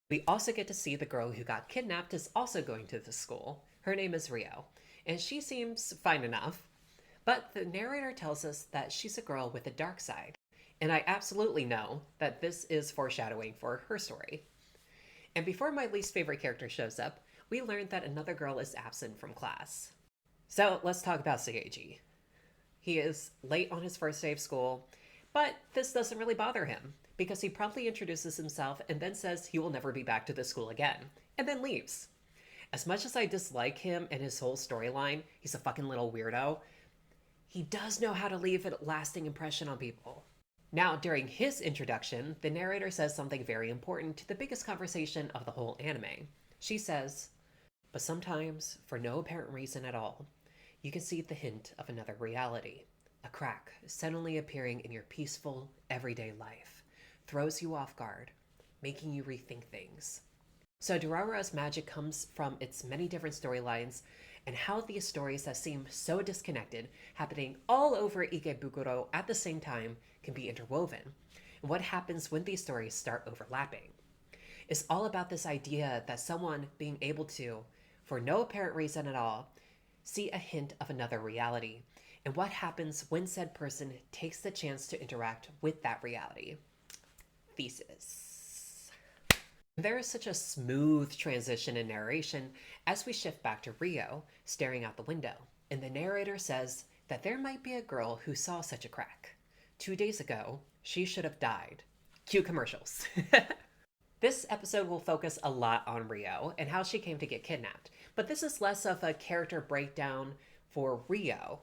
We also get to see the girl who got kidnapped is also going to the school. Her name is Rio, and she seems fine enough. But the narrator tells us that she's a girl with a dark side, and I absolutely know that this is foreshadowing for her story. And before my least favorite character shows up, we learn that another girl is absent from class. So let's talk about Seiji. He is late on his first day of school, but this doesn't really bother him because he promptly introduces himself and then says he will never be back to the school again, and then leaves. As much as I dislike him and his whole storyline, he's a fucking little weirdo, he does know how to leave a lasting impression on people. Now, during his introduction, the narrator says something very important to the biggest conversation of the whole anime. She says, but sometimes, for no apparent reason at all, you can see the hint of another reality. A crack suddenly appearing in your peaceful, everyday life throws you off guard, making you rethink things. So Durarara's magic comes from its many different storylines and how these stories that seem so disconnected, happening all over Ikebukuro at the same time, can be interwoven, and what happens when these stories start overlapping. It's all about this idea that someone being able to, for no apparent reason at all, see a hint of another reality, and what happens when said person takes the chance to interact with that reality. Thesis. There is such a smooth transition in narration as we shift back to Rio, staring out the window, and the narrator says that there might be a girl who saw such a crack. 2 days ago, she should have died. Cue commercials. This episode will focus a lot on Rio and how she came to get kidnapped, but this is less of a character breakdown for Rio,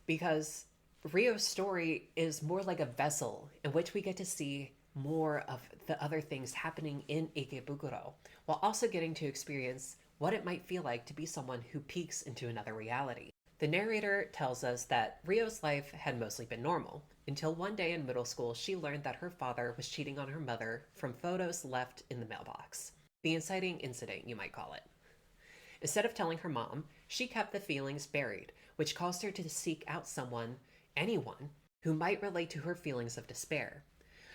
because Rio's story is more like a vessel in which we get to see more of the other things happening in Ikebukuro, while also getting to experience what it might feel like to be someone who peeks into another reality. The narrator tells us that Rio's life had mostly been normal, until one day in middle school she learned that her father was cheating on her mother from photos left in the mailbox. The inciting incident, you might call it. Instead of telling her mom, she kept the feelings buried, which caused her to seek out someone, anyone, who might relate to her feelings of despair.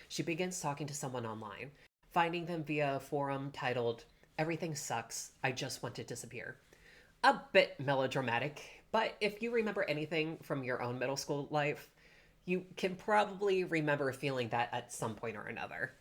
She begins talking to someone online, finding them via a forum titled, Everything Sucks, I Just Want to Disappear. A bit melodramatic, but if you remember anything from your own middle school life, you can probably remember feeling that at some point or another.